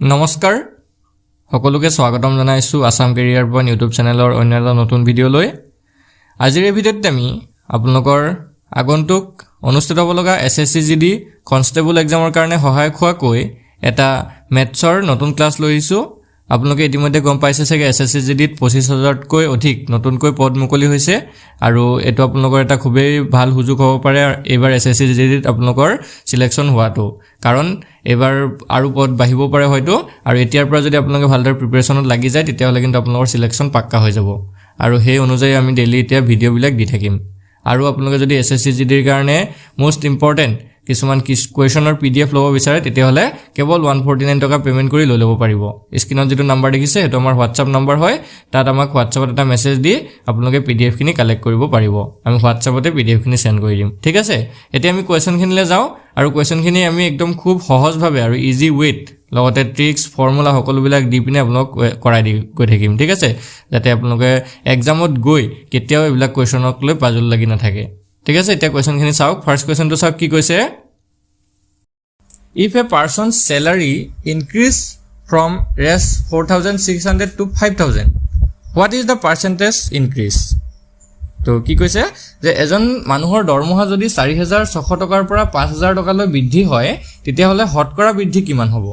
নমস্কাৰ সকলোকে স্বাগতম জনাইছো আসাম কেৰিয়াৰ পইণ্ট ইউটিউব চেনেলৰ অন্য এটা নতুন ভিডিঅ'লৈ। আজিৰ এই ভিডিঅ'ত আমি আপোনালোকৰ আগন্তুক অনুষ্ঠিত হ'ব লগা SSCGD কনষ্টেবল এক্সামৰ কাৰণে সহায়ক হোৱাকৈ এটা মেথছৰ নতুন ক্লাছ লৈ আহিছোঁ। আপোনালোকে ইতিমধ্যে গম পাইছে চাগে SSCGDত 25,000তকৈ অধিক নতুনকৈ পদ মুকলি হৈছে আৰু এটো আপোনালোকৰ এটা খুবেই ভাল সুযোগ হ'ব পাৰে এবাৰ SSCGDত আপোনালোকৰ সিলেকশ্যন হোৱাটো, কাৰণ এবাৰ আৰু পদ বাঢ়িব পাৰে হয়তো, আৰু এতিয়াৰ পৰা যদি আপোনালোকে ভালদৰে প্ৰিপাৰেশ্যনত লাগি যায় তেতিয়াহ'লে কিন্তু আপোনালোকৰ সিলেকশ্যন পাক্কা হৈ যাব। আৰু সেই অনুযায়ী আমি ডেইলি এতিয়া ভিডিঅ'বিলাক দি থাকিম। আৰু আপোনালোকে যদি SSCGDৰ কাৰণে মোষ্ট ইম্পৰ্টেণ্ট কিছুমান কুৱেশ্যনৰ PDF ল'ব বিচাৰে তেতিয়াহ'লে কেৱল 149 টকা পে'মেণ্ট কৰি লৈ ল'ব পাৰিব। স্ক্ৰীনত যিটো নাম্বাৰ দেখিছে সেইটো আমাৰ হোৱাটছআপ নাম্বাৰ হয়, তাত আমাক হোৱাটছআপত এটা মেছেজ দি আপোনালোকে PDFখিনি কালেক্ট কৰিব পাৰিব। আমি হোৱাটছআপতে PDFখিনি চেণ্ড কৰি দিম, ঠিক আছে। এতিয়া আমি কুৱেশ্যনখিনিলৈ যাওঁ আৰু কুৱেশ্যনখিনি আমি একদম খুব সহজভাৱে আৰু ইজি ৱেত লগতে ট্ৰিক্স ফৰ্মুলা সকলোবিলাক দি পিনে আপোনালোক কৰাই দি গৈ থাকিম, ঠিক আছে, যাতে আপোনালোকে এক্সামত গৈ কেতিয়াও এইবিলাক কুৱেশ্যনক লৈ পাজল লাগি নাথাকে, ঠিক আছে। এতিয়া কুৱেশ্যনখিনি চাওক। ফাৰ্ষ্ট কুৱেশ্যনটো চাওক কি কৈছে। If a person's salary increase from Rs 4,600 to 5,000, what is the percentage increase? তো কি কৈছে যে এজন মানুহৰ দৰমহা যদি 4,600 টকাৰ পৰা 5,000 টকালৈ বৃদ্ধি হয় তেতিয়াহ'লে হতকৰা বৃদ্ধি কিমান হ'ব?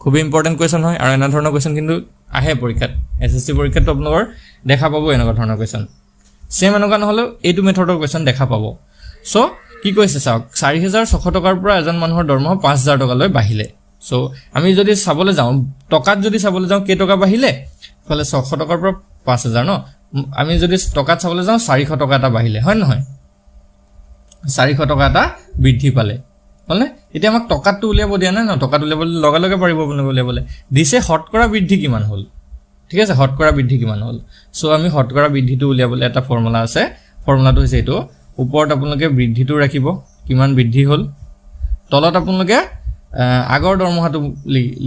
খুব ইম্পৰ্টেণ্ট কুৱেশ্যন হয় আৰু এনে ধৰণৰ কুৱেশ্যন কিন্তু আহে পৰীক্ষাত। SSC পৰীক্ষাত আপোনালোকৰ দেখা পাব এনেকুৱা ধৰণৰ কুৱেশ্যন। সেম এনেকুৱা নহ'লেও এইটো মেথডৰ কুৱেশ্যন দেখা পাব। চ' কি কৈছে চাওক, 4,600 টকাৰ পৰা এজন মানুহৰ দৰমহা 5,000 টকালৈ বাঢ়িলে। চ' আমি যদি চাবলৈ যাওঁ টকাত যদি চাবলৈ যাওঁ কেইটকা বাঢ়িলে, ইফালে 600 টকাৰ পৰা 5,000 ন, আমি যদি টকাত চাবলৈ যাওঁ 400 টকা এটা বাঢ়িলে, হয় নহয়, 400 টকা এটা বৃদ্ধি পালে, হ'লনে? এতিয়া আমাক টকাতটো উলিয়াব দিয়া নাই ন, টকাত উলিয়াবলৈ লগে লগে পাৰিব আপোনালোকে উলিয়াবলৈ দিছে। হতকৰা বৃদ্ধি কিমান হ'ল, ঠিক আছে, হতকৰা বৃদ্ধি কিমান হ'ল। চ' আমি হতকৰা বৃদ্ধিটো উলিয়াবলৈ এটা ফৰ্মুলা আছে। ফৰ্মুলাটো হৈছে এইটো, ওপৰত আপোনালোকে বৃদ্ধিটো ৰাখিব কিমান বৃদ্ধি হ'ল, তলত আপোনালোকে আগৰ দৰমহাটো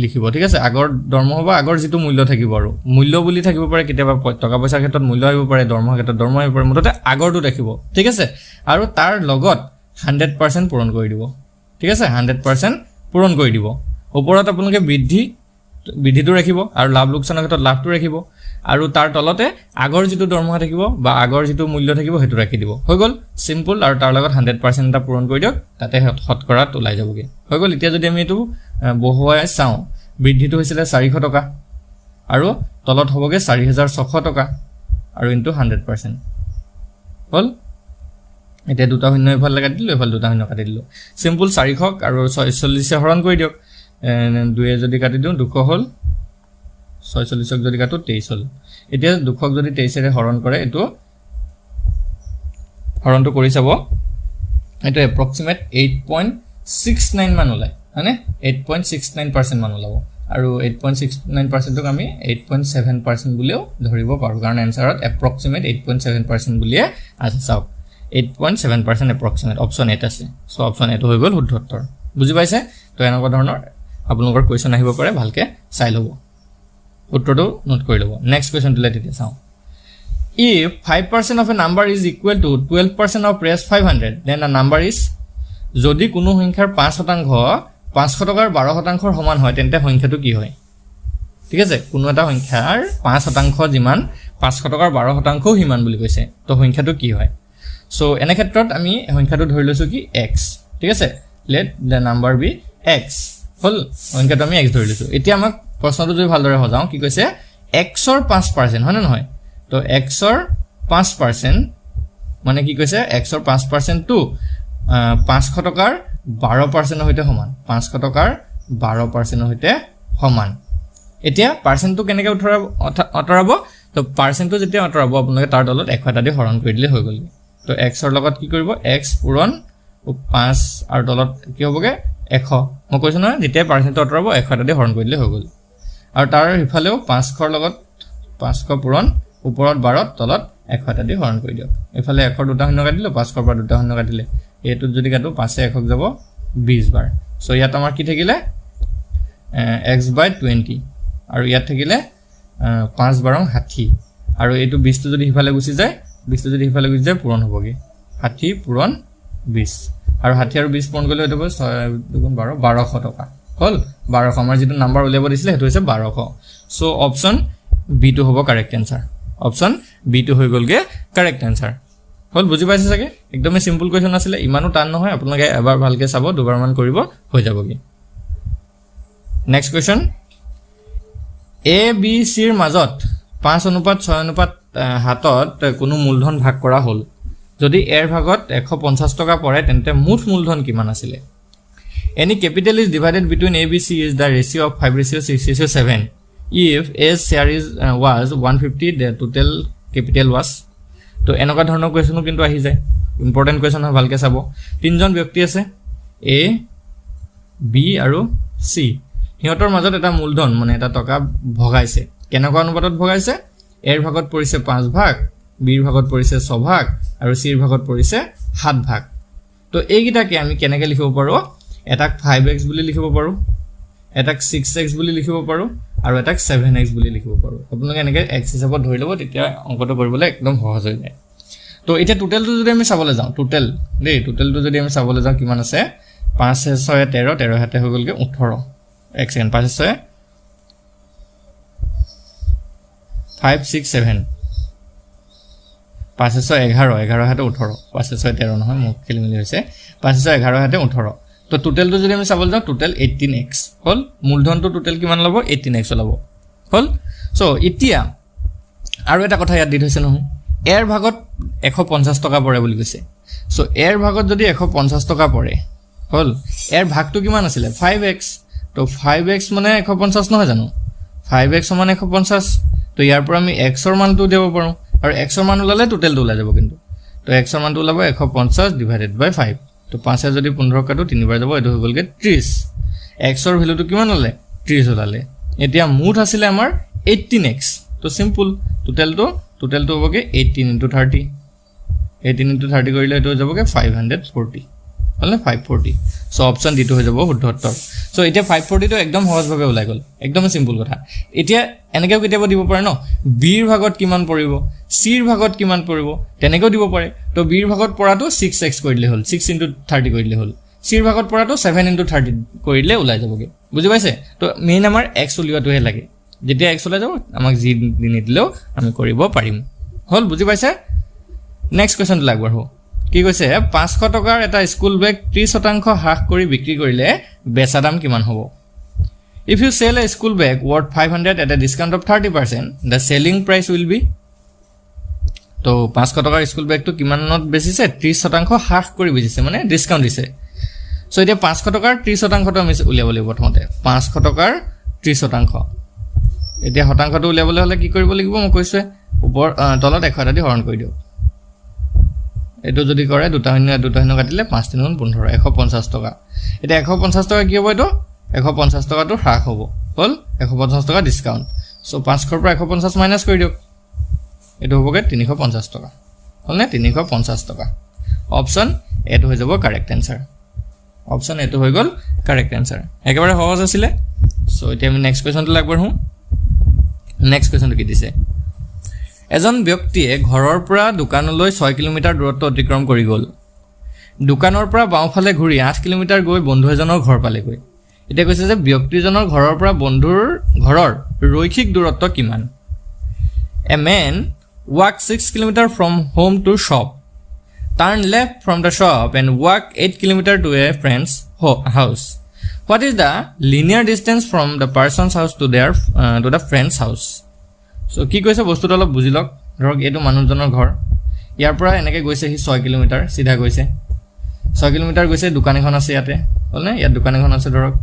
লিখিব, ঠিক আছে। আগৰ দৰমহা বা আগৰ যিটো মূল্য থাকিব, আৰু মূল্য বুলি থাকিব পাৰে, কেতিয়াবা টকা পইচাৰ ক্ষেত্ৰত মূল্য আহিব পাৰে, দৰমহাৰ ক্ষেত্ৰত দৰমহা আহিব পাৰে, মুঠতে আগৰটো ৰাখিব, ঠিক আছে। আৰু তাৰ লগত 100% পূৰণ কৰি দিব, ঠিক আছে, 100% পূৰণ কৰি দিব। ওপৰত আপোনালোকে বৃদ্ধিটো ৰাখিব আৰু লাভ লোকচানৰ ক্ষেত্ৰত লাভটো ৰাখিব, আৰু তাৰ তলতে আগৰ যিটো দৰমহা থাকিব বা আগৰ যিটো মূল্য থাকিব সেইটো ৰাখি দিব। হৈ গ'ল চিম্পল, আৰু তাৰ লগত 100% এটা পূৰণ কৰি দিয়ক, তাতে শতকৰাত ওলাই যাবগৈ। হৈ গ'ল। এতিয়া যদি আমি এইটো বহুৱাই চাওঁ, বৃদ্ধিটো হৈছিলে 400 টকা আৰু তলত হ'বগৈ 4,600 টকা আৰু ইনটু 100% হ'ল। এতিয়া দুটা শূন্য এইফালে কাটি দিলোঁ, এইফালে দুটা শূন্য কাটি দিলোঁ। চিম্পল 400 আৰু 46 হৰণ কৰি দিয়ক, 2 যদি কাটি দিওঁ 200 হ'ল, 46ক যদি কাটো 23 হ'ল। এতিয়া 200ক যদি 23ৰে হৰণ কৰে, এইটো হৰণটো কৰি চাব, এইটো এপ্ৰক্সিমেট 8.69 মান ওলায়, হয়নে? 8.69% মান ওলাব, আৰু 8.69%ক আমি 8.7% বুলিও ধৰিব পাৰোঁ, কাৰণ এনচাৰত এপ্ৰক্সিমেট 8.7% বুলিয়ে আছে। চাওক 8.7% এপ্ৰক্সিমেট, অপশ্যন 8 আছে। চ' অপশ্যন 8 হৈ গ'ল শুদ্ধ উত্তৰ। বুজি পাইছে? তো এনেকুৱা ধৰণৰ আপোনালোকৰ কুৱেশ্যন আহিব পাৰে, ভালকৈ চাই ল'ব, উত্তৰটো নোট কৰি ল'ব। নেক্সট কুৱেশ্যনটোলৈ তেতিয়া চাওঁ। If 5% of a number is equal to 12% of Rs 500, then a number is, যদি কোনো সংখ্যাৰ 5% 500 টকাৰ 12%ৰ সমান হয় তেন্তে সংখ্যাটো কি হয়? ঠিক আছে, কোনো এটা সংখ্যাৰ 5% যিমান 500 টকাৰ 12%ও সিমান বুলি কৈছে, তো সংখ্যাটো কি হয়? চ' এনে ক্ষেত্ৰত আমি সংখ্যাটো ধৰি লৈছোঁ কি x, ঠিক আছে, let the number B x হ'ল, সংখ্যাটো আমি x ধৰি লৈছোঁ। এতিয়া আমাক প্ৰশ্নটো যদি ভালদৰে সজাওঁ, কি কৈছে, xৰ 5%, হয়নে নহয়? তো xৰ 5% মানে কি কৈছে, xৰ 5%টো 500 টকাৰ 12%ৰ সৈতে সমান, 500 টকাৰ 12%ৰ সৈতে সমান। এতিয়া পাৰ্চেণ্টটো কেনেকৈ আঁতৰাব? তো পাৰ্চেণ্টটো যেতিয়া আঁতৰাব আপোনালোকে তাৰ তলত 100 এটা দি হৰণ কৰি দিলে হৈ গ'ল। তো xৰ লগত কি কৰিব, x পূৰণ 5 আৰু তলত কি হ'বগৈ 100। মই কৈছোঁ নহয়, যেতিয়াই পাৰ্চেণ্টটো আঁতৰাব 100 এটা দি হৰণ কৰি দিলে হৈ গ'ল। আৰু তাৰ সিফালেও 500ৰ লগত 500 পূৰণ, ওপৰত 12 তলত 100 এটা দি হৰণ কৰি দিয়ক। এইফালে 100 দুটা শূন্য কাটিলোঁ, 500ৰ পৰা দুটা শূন্য কাটিলে, এইটোত যদি কাটো 5 100 যাব 20 বাৰ। চ' ইয়াত আমাৰ কি থাকিলে, x/20, আৰু ইয়াত থাকিলে 5 বাৰং 60, আৰু এইটো 20টো যদি সিফালে গুচি যায়, পূৰণ হ'বগৈ 60 পূৰণ 20, আৰু 60 আৰু 20 পূৰণ কৰিলে হৈ যাব 6 2 12 1200 টকা। হল 1200 আমাৰ যেটো নাম্বাৰ উলিয়াব দিছিলে হেতু হৈছে 1200 সো অপচন বি টু হ'ব correct answer option B to হৈ গলগে কারেক্ট आंसर হল বুজি পাইছে সাগে একদমই সিম্পল কোৱেশ্চন আছিল ইমানো টান নহয় আপোনালোকে এবাৰ ভালকে চাব দুবাৰ মান কৰিব হৈ যাবগে নেক্সট কোৱেশ্চন এ বি সি ৰ মাজত 5:6 হাতত কোনো মূলধন ভাগ কৰা হল যদি এৰ ভাগত 150 টকা পৰে তেন্তে মুঠ মূলধন কিমান আছিল any capital is divided between a b c is the ratio of 5:6:7 if a share is was 150 the total capital was তো এনেকা ধৰণৰ কোৱেশ্চন কিন্তু আহি যায় ইম্পৰ্টেন্ট কোৱেশ্চন হয় ভালকে চাব তিনজন ব্যক্তি আছে a b আৰু c হিহঁতৰ মাজত এটা মূলধন মানে এটা টকা ভগাইছে কেনেকুৱা অনুপাতত ভগাইছে এৰ ভাগত পৰিছে 5 ভাগ বিৰ ভাগত পৰিছে 6 ভাগ আৰু সিৰ ভাগত পৰিছে 7 ভাগ তো এইগিটাকে আমি কেনেকৈ লিখিব পাৰো এটাক 5x বুলি লিখিব পাৰো এটাক 6x বুলি লিখিব পাৰো আৰু এটাক 7x বুলি লিখিব পাৰো আপোনালোকে এনেকৈ x হিচাপত ধৰি লব তেতিয়া অংকটো কৰিবলৈ একদম সহজ হৈ যায় তো এটা টোটালটো যদি আমি চাবলৈ যাওঁ টোটালটো যদি আমি চাবলৈ যাওঁ কিমান আছে 5 6 13 13 হাতে হৈ গলগে 18 এক সেকেন্ড 5 6 5 6 7 5 6 11 11 হাতে 18 5 6 13 নহয় মোক খেলি মেলি হৈছে 5 6 11 হাতে 18 তো টোটালটো যদি আমি চাবলৈ যাওঁ টোটাল 18x হল মূলধনটো টোটাল কিমান লব 18x লব হল সো ইতিয়া আৰু এটা কথা ইয়াত দি থৈছে নহয় এৰ ভাগত 150 টকা পৰে বুলি কৈছে সো এৰ ভাগত যদি 150 টকা পৰে হল এৰ ভাগটো কিমান আছিল 5x তো 5x মানে 150 নহয় জানো 5x সমান 150 তো ইয়াৰ পৰা আমি x ৰ মানটো দেব পাৰো আৰু x ৰ মান উলালে টোটালটো উলা যাব কিন্তু তো x ৰ মানটো উলাব 150 ডিভাইডেড বাই 5 তো 5 এ যদি 15 কাটো 3 বাৰ যাব এটো হৈ গলগে 30 x ৰ ভ্যালুটো কিমান হলে 30 ওলালে এতিয়া মুঠ আছিল আমাৰ 18x তো সিম্পল টোটালটো হ'বগে 18 * 30 18 * 30 কৰিলে এটো হৈ যাবগে 540 হলনে 540 সো অপচন ডি টু হৈ যাব শুদ্ধ উত্তৰ সো এতিয়া 540 টো একদম সহজ ভাবে ওলাই গল একদম সিম্পল কথা এতিয়া এনেকৈ কেতিয়াবা দিব পাৰে ন বিৰ ভাগত কিমান পৰিব সিৰ ভাগত কিমান পৰিব তেনেকৈ দিব পাৰে তো বিৰ ভাগত পৰাটো 6x কৰিলে হল 6 * 30 কৰিলে হল সিৰ ভাগত পৰাটো 7 * 30 কৰিলে ওলাই যাবগে বুজি পাইছে তো মেইন আমাৰ x উলিয়াটোহে লাগে যেতিয়া x ওলাই যাব আমাক জি দিনি দিলেও আমি কৰিব পাৰিম হল বুজি পাইছে নেক্সট কোৱেশ্চন লাগবৰ হো কি কৈছে 500 টকাৰ এটা স্কুল বেগ 30% হ্ৰাস কৰি বিক্ৰী কৰিলে বেচা দাম কিমান হ'ব if you sell a school bag worth 500 at a discount of 30% the selling price will be তো 500 টকাৰ স্কুল বেগটো কিমানত বেচিছে 30% হ্ৰাস কৰি বেচিছে মানে ডিসকাউন্ট দিছে সো এতিয়া 500 টকাৰ 30% টো আমি উলিয়াব লাগিব প্ৰথমতে 500 টকাৰ 30% এতিয়া শতাংশটো উলিয়াবলৈ হলে কি কৰিব লাগিব মই কৈছো ওপৰ তলত 1 দি হৰণ কৰি দিও এটো যদি কৰে দুটা শূন্য কাটিলে 5 3 15 150 টকা এটা 150 টকা কি হ'ব এটো 150 টকাটো হ্ৰাস হ'ব হল 150 টকা ডিসকাউন্ট সো 500 ৰ পৰা 150 মাইনাস কৰি দিও এটো হ'বগে 350 টকা হল নে 350 টকা অপচন এটো হৈ যাব কারেক্ট आंसर অপচন এটো হৈ গল কারেক্ট आंसर একেবাৰে সহজ আছিল সো এতিয়া আমি নেক্সট কোৱেশ্চনটো লাগবৰ হম নেক্সট কোৱেশ্চনটো কি দিছে এজন ব্যক্তিয়ে ঘৰৰ পৰা দোকানলৈ 6 কিলোমিটাৰ দূৰত্ব অতিক্ৰম কৰি গল দোকানৰ পৰা বাওঁফালে ঘূৰি 8 কিলোমিটাৰ গৈ বন্ধু এজনৰ ঘৰ পালেগৈ এতিয়া কৈছে যে ব্যক্তিজনৰ ঘৰৰ পৰা বন্ধুৰ ঘৰৰ ৰৈখিক দূৰত্ব কিমান A man walk 6 kilometers from home to shop turn left from the shop and walk 8 kilometers to a friend's house what is the linear distance from the person's house to the friend's house so কি কৈছে বস্তুটো অলপ বুজি লওক ধৰক এটো মানুহজনৰ ঘৰ ইয়াৰ পৰা এনেকৈ গৈছে হি 6 কিলোমিটাৰ সিধা গৈছে 6 কিলোমিটাৰ গৈছে দোকান এখন আছে ইয়াতে হলনে ইয়াত দোকান এখন আছে ধৰক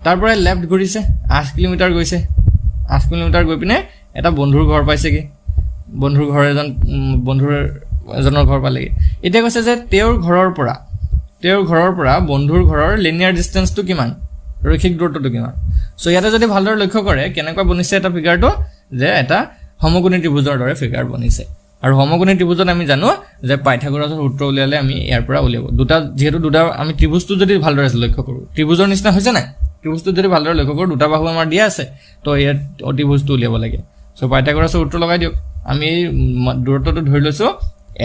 তাৰ পৰা লেফট ঘুৰিছে 8 কিলোমিটাৰ গৈছে 8 কিলোমিটাৰ গৈ পিনে এটা বন্ধুৰ ঘৰ পাইছে কি বন্ধুৰ এজনৰ ঘৰ পালেগে এতিয়া কৈছে যে তেওঁৰ ঘৰৰ পৰা বন্ধুৰ ঘৰৰ লিনিয়াৰ ডিসটেন্সটো কিমান ৰৈখিক দূৰত্বটো কিমান সো ইয়াতে যদি ভালদৰে লক্ষ্য কৰে কেনেকৈ বনিছে এটা ফিগাৰটো যে এটা সমকোণী ত্ৰিভুজৰ দৰে ফিগাৰ বনিছে আৰু সমকোণী ত্ৰিভুজত আমি জানো যে পাইথাগোৰাছৰ সূত্ৰ উলিয়ালে আমি ইয়াৰ পৰা উলিয়াব যেহেতু দুটা আমি ত্ৰিভুজটো যদি ভালদৰে লক্ষ্য কৰো ত্ৰিভুজৰ নিচিনা হৈছে না ত্ৰিভুজটো যদি ভালদৰে লক্ষ্য কৰো দুটা বাহু আমাৰ দিয়া আছে তো ইয়াত ত্ৰিভুজটো উলিয়াব লাগে সো পাইথাগোৰাছৰ সূত্ৰ লগাই দিও আমি দূৰত্বটো ধৰি লৈছো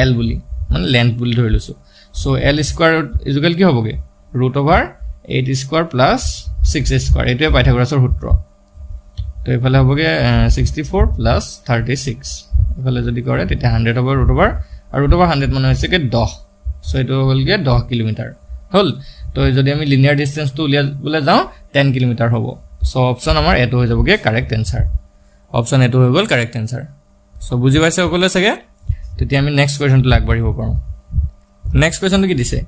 l বুলি মানে লেন্থ বুলি ধৰি লৈছো সো l স্কয়াৰ ইকুৱেল কি হ'বগে √/l² 8 স্কোয়াৰ প্লাস 6 স্কোয়াৰ এইটোৱে পাইথাগোৰাছৰ সূত্ৰ তো এইফালে হ'বগে 64 প্লাস 36 এইফালে যদি কৰে তেতিয়া 100 হ'ব ৰুট ওভাৰ আৰু ৰুট ওভাৰ 100 মানে হৈছে কি 10 সো এইটো হ'লগে 10 কিলোমিটাৰ হল তো যদি আমি লিনিয়াৰ ডিসটেন্সটো উলিয়াবলৈ যাওঁ 10 কিলোমিটাৰ হ'ব সো অপচন আমাৰ এটো হৈ যাবগে কাৰেক্ট আনসাৰ অপচন এটো হৈ গ'ল কাৰেক্ট আনসাৰ সো বুজি পাইছে সকলোৱে চাগে তেতিয়া আমি নেক্সট কোৱেশ্চনটো আগবাঢ়িব পাৰোঁ নেক্সট কোৱেশ্চনটো কি দিছে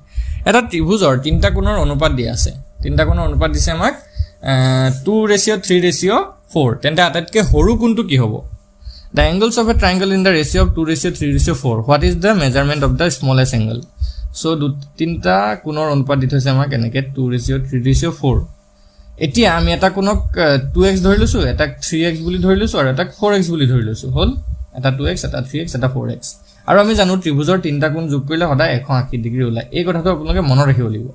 এটা ত্ৰিভুজৰ তিনটা কোণৰ অনুপাত দিয়া আছে তিনটা কোণৰ অনুপাত দিছে আমাক 2:3:4 তেন্তে আটাইতকৈ সৰু কোণটো কি হ'ব The angles of a triangle in the ratio of 2:3:4 what is the measurement of the smallest angle so তিনটা কোণৰ অনুপাত দি থৈছে আমাক এনেকে 2:3:4 এতিয়া আমি এটা কোণক 2x ধৰি লৈছো এটা 3x বুলি ধৰি লৈছো আৰু এটা 4x বুলি ধৰি লৈছো হল এটা 2x এটা 3x এটা 4x আৰু আমি জানো ত্ৰিভুজৰ তিনটা কোণ যোগ কৰিলে সদায় 180 ডিগ্ৰী ওলায় এই কথাটো আপোনালোকে মনত ৰাখিব লাগিব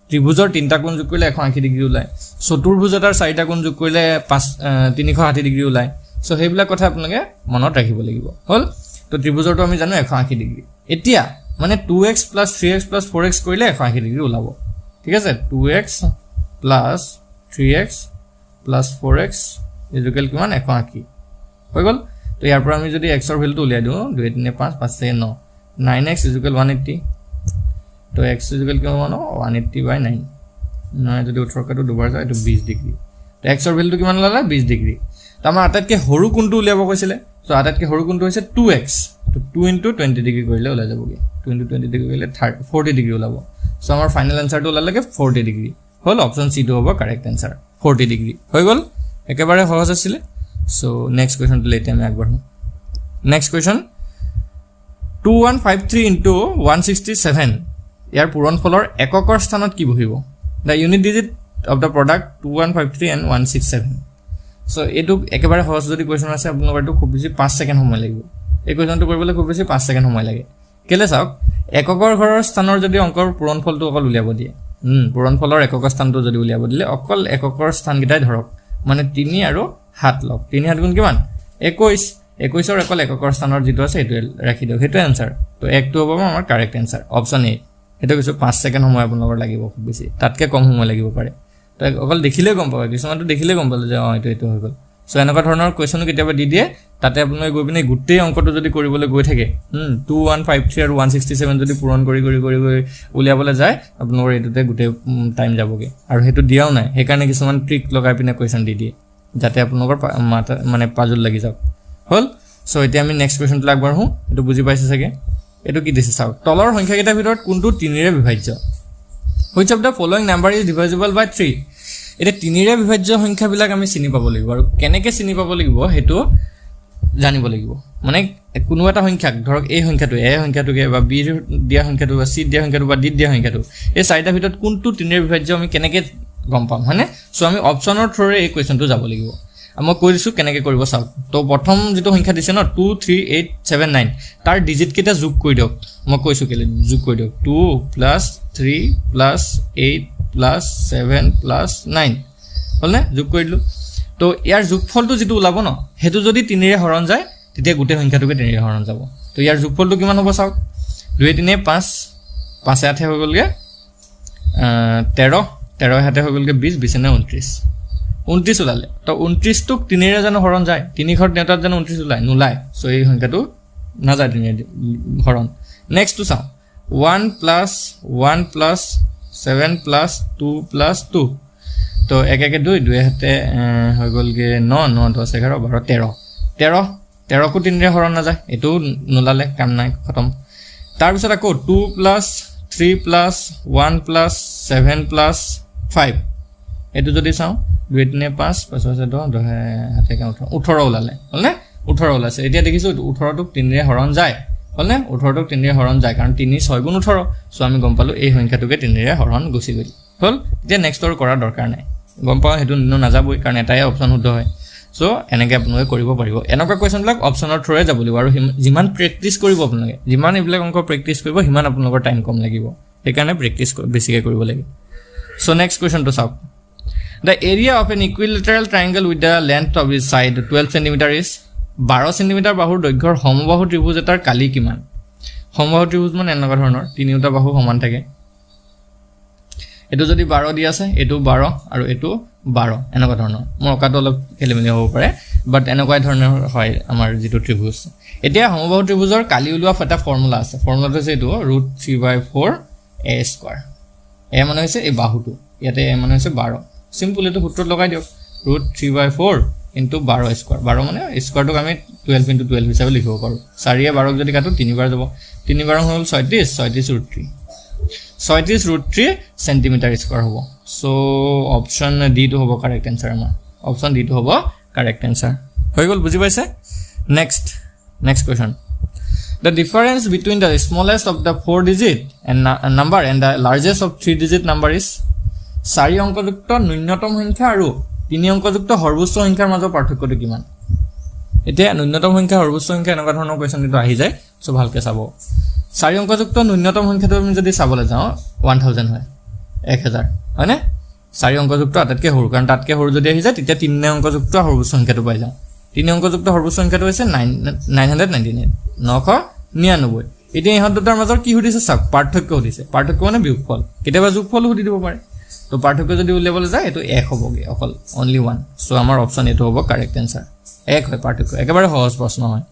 ত্ৰিভুজৰ তিনটা কোণ যোগ কৰিলে 180 ডিগ্ৰী ওলায় চতুৰ্ভুজ এটাৰ চাৰিটা কোণ যোগ কৰিলে 360 ডিগ্ৰী ওলায় সো হেইবিলাক কথা আপোনালোকে মনত ৰাখিব লাগিব হল তো ত্ৰিভুজৰটো আমি জানো 180 ডিগ্ৰী এতিয়া মানে 2x + 3x + 4x কৰিলে 180 ডিগ্ৰী ওলাব ঠিক আছে 2x + 3x + 4x ইকুৱেল কিমান 180 হৈ গল তো ইয়াৰ পৰা আমি যদি x ৰ ভ্যালুটো উলিয়াই দিও 2 3 5 5 6 9 9x = 180 তো x = কিমান 180/9 9 যদি 18 কাটো দুবাৰ যায় এটো 20 ডিগ্ৰী তো x ৰ ভ্যালুটো কিমান ওলালে 20 ডিগ্ৰী তো আমাৰ আটাইতকৈ সৰু কোণটো উলিয়াব কৈছিলে সো আটাইতকৈ সৰু কোণটো হৈছে 2x তো 2 * 20 ডিগ্ৰী কৰিলে ওলাই যাবগে 2 * 20 ডিগ্ৰী কৰিলে 40 ডিগ্ৰী ওলাব সো আমাৰ ফাইনাল আনসাৰটো ওলালেগে 40 ডিগ্ৰী হল অপচন সি টো হ'ব কাৰেক্ট আনসাৰ 40 ডিগ্ৰী হৈ গল একেবাৰে সহজ আছিল সো নেক্সট কোৱেশ্চনটো লেতে আমি আগবাঢ়ো নেক্সট কোৱেশ্চন 2153 * 167 ইয়াৰ পূৰণফলৰ এককৰ স্থানত কি বহিব the unit digit of the product 2153 and 167 so এটো একেবাৰে সহজ যদি কোৱেশ্চন আছে আপোনালোকৰটো খুব বেছি 5 সেকেন্ড সময় লাগিব এই কোৱেশ্চনটো কৰিবলৈ খুব বেছি 5 সেকেন্ড সময় লাগে কেলে চাওক এককৰ ঘৰৰ স্থানৰ যদি অংকৰ পূৰণফলটো অকল উলিয়াব দিয়ে পূৰণফলৰ একক স্থানটো যদি উলিয়াব দিলে অকল এককৰ স্থান গিটাই ধৰক মানে 3 আৰু 7 লগ 3 7 গুণ কিমান 21 21 ৰ অকল এককৰ স্থানৰ যেটো আছে এটো ৰাখি দিও হেটো আনসাৰ তো একটো হ'ব আমাৰ কাৰেক্ট আনসাৰ অপচন এ এটা কিছু 5 সেকেন্ড সময় আপোনালোকৰ লাগিব খুব বেছি তাতকে কম সময় লাগিব পাৰে তো অকল দেখিলে গম পাব কিছুমানটো দেখিলে গম পালে যে এটো হৈ গল সো এনেকুৱা ধৰণৰ কোৱেশ্চন কেতিয়াবা দি দিয়ে তাতে আপোনালোকে গৈ পিনে গুটেই অংকটো যদি কৰিবলৈ গৈ থাকে 2153 আৰু 167 যদি পূৰণ কৰি উলিয়াবলৈ যায় আপোনালোকৰ এটোতে গুটেই টাইম যাবগে আৰু হেতু দিয়াও নাই হে কাৰণে কিছুমান ট্ৰিক লগাই পিনে কোৱেশ্চন দি দিয়ে যাতে আপোনালোকৰ মানে পাজল লাগি যাওক হল সো এতিয়া আমি নেক্সট কোৱেশ্চনটো আগবাঢ়ো এটো বুজি পাইছে চাগে এটো কি দিছে চাওক তলৰ সংখ্যাকেইটাৰ ভিতৰত কোনটো 3 ৰে বিভাজ্য which of the following number is divisible by 3 এটা 3 ৰে বিভাজ্য সংখ্যাবিলাক আমি চিনি পাব লাগিব আৰু কেনেকৈ চিনি পাব লাগিব হেতু জানিব লাগিব মানে কোনো এটা সংখ্যাক ধৰক এই সংখ্যাটো এ সংখ্যাটোকে বা বি দিয়া সংখ্যাটো বা সি দিয়া সংখ্যাটো বা ডি দিয়া সংখ্যাটো এই চাৰিটা ভিতৰত কোনটো 3 ৰে বিভাজ্য আমি কেনেকৈ গম পাম মানে সো আমি অপচনৰ থ্ৰুৰে এই কোৱেশ্চনটো যাব লাগিব আমি কৈ দিছো কেনেকৈ কৰিব চাওক তো প্ৰথম যেটো সংখ্যা দিছে ন 23879 তাৰ ডিজিট কেটা যোগ কৰি দিওক মই কৈছো কেলে যোগ কৰি দিওক 2 + 3 + 8 + 7 + 9 হলনে যোগ কৰি দিলো তো ইয়াৰ যোগফলটো যেটো ওলাব ন হেতু যদি 3 ৰে হৰণ যায় তেতিয়া গোটেই সংখ্যাটোকে 3 ৰে হৰণ যাব তো ইয়াৰ যোগফলটো কিমান হ'ব চাওক 2 3 5 5 8 হৈ গলগে 13 13 হাতে হৈ গলগে 20 20 নে 29 ওলালে তো 29 টোক 3 ৰে জানো হৰণ যায় 3 ঘৰ নেটাত জানো 29 ওলাই নোলায় সো এই সংখ্যাটো না যায় 3 ৰে হৰণ নেক্সট টু চাও 1 + 1 + 7 + 2 + 2 তো 1 1 2 2 হাতে হৈ গলগে 9 9 10 11 12 13 13 13 কো 3 ৰে হৰণ না যায় এটো নোলালে কাম নাই খতম তাৰ পিছত আকৌ 2 + 3 + 1 + 7 + 5 এটো যদি চাও 2 3 5 5 10 10 হাতে 18 ওলালে হলনে 18 ওলাছে এতিয়া দেখিছো 18 টোক 3 ৰে হৰণ যায় হলনে 18 টোক 3 ৰে হৰণ যায় কাৰণ 3 6 গুণ 18 সো আমি গম পালো এই সংখ্যাটোকে 3 ৰে হৰণ গুছি গল হল যে নেক্সট অৰ কৰা দৰকাৰ নাই গম পাও হেতু নাযাবই কাৰণ এটাই অপচন শুদ্ধ হয় সো এনেকৈ আপোনালোকে কৰিব পাৰিব এনেকুৱা কোৱেশ্চনবিলাক অপচনৰ থ্ৰুৰে যাব লাগিব আৰু যিমান প্ৰেক্টিছ কৰিব আপোনালোকে যিমান এইবিলাক অংক প্ৰেক্টিছ কৰিব সিমান আপোনালোকৰ টাইম কম লাগিব সেইকাৰণে প্ৰেক্টিছ বেছিকৈ কৰিব লাগিব সো নেক্সট কোৱেশ্চনটো চাওক The area of an equilateral triangle with the length of its side 12 cm is 12 cm বাহুৰ দৈৰ্ঘ্যৰ সমবাহু ত্ৰিভুজ এটাৰ কালি কিমান সমবাহু ত্ৰিভুজ মানে এনেকুৱা ধৰণৰ তিনিটা বাহু সমান থাকে এটো যদি 12 দি আছে এটো 12 আৰু এটো 12 এনেকুৱা ধৰণৰ মোৰ অকাটো অলপ খেলিমেলি হ'ব পাৰে বাট এনেকুৱা ধৰণৰ হয় আমাৰ যেটো ত্ৰিভুজ এতিয়া সমবাহু ত্ৰিভুজৰ কালি উলোৱা এটা ফৰ্মুলা আছে ফৰ্মুলাটো হৈছে এটো √3/4 a² এ মানে হৈছে এই বাহুটো ইয়াতে এ মানে হৈছে 12 সিম্পল এটো সূত্ৰত লগাই দিয়ক √3/4 * 12² 12 মানে স্কয়াৰটোক আমি 12 * 12 হিচাপে লিখিব পাৰো 4 এ 12 যদি কাটো 3 বাৰ যাব 3 বাৰ হ'ল 36 √3 36 √3 সেন্টিমিটার স্কয়ার হ'ব সো অপশন ডি টো হ'ব কারেক্ট आंसर আমাৰ অপশন ডি টো হ'ব কাৰেক্ট आंसर হৈ গল বুজি পাইছে next question the difference between the smallest of the 4 digit and number and the largest of 3 digit number is 4 অংকযুক্ত ন্যূনতম সংখ্যা আৰু 3 অংকযুক্ত সৰ্বোচ্চ সংখ্যাৰ মাজৰ পাৰ্থক্যটো কিমান এতিয়া ন্যূনতম সংখ্যা সৰ্বোচ্চ সংখ্যা এনেকুৱা ধৰণৰ কোৱেশ্চন দিটো আহি যায় সো ভালকে চাব 4 অংকযুক্ত ন্যূনতম সংখ্যাটো আমি যদি চাবলৈ যাও 1000 হয় 1000 হয়নে 4 অংকযুক্ত আটাতকে সৰু কাৰণ তাতকে সৰু যদি আহি যায় তেতিয়া 3 অংকযুক্ত সৰ্বোচ্চ সংখ্যাটো পাই যাও 3 অংকযুক্ত সৰ্বোচ্চ সংখ্যাটো হৈছে 999 999 এতিয়া ইহঁত দুটাৰ মাজৰ কি সুধিছে চাওক পাৰ্থক্য সুধিছে পাৰ্থক্য মানে বিয়োগফল কেতিয়াবা যোগফল সুধি দিব পাৰে তো পাৰ্থক্য যদি উলিয়াবলৈ যায় এটো 1 হ'বগে অকল only 1 সো আমাৰ অপচন এটো হ'ব কাৰেক্ট आंसर 1 হয় পাৰ্থক্য একেবাৰে সহজ প্ৰশ্ন হয়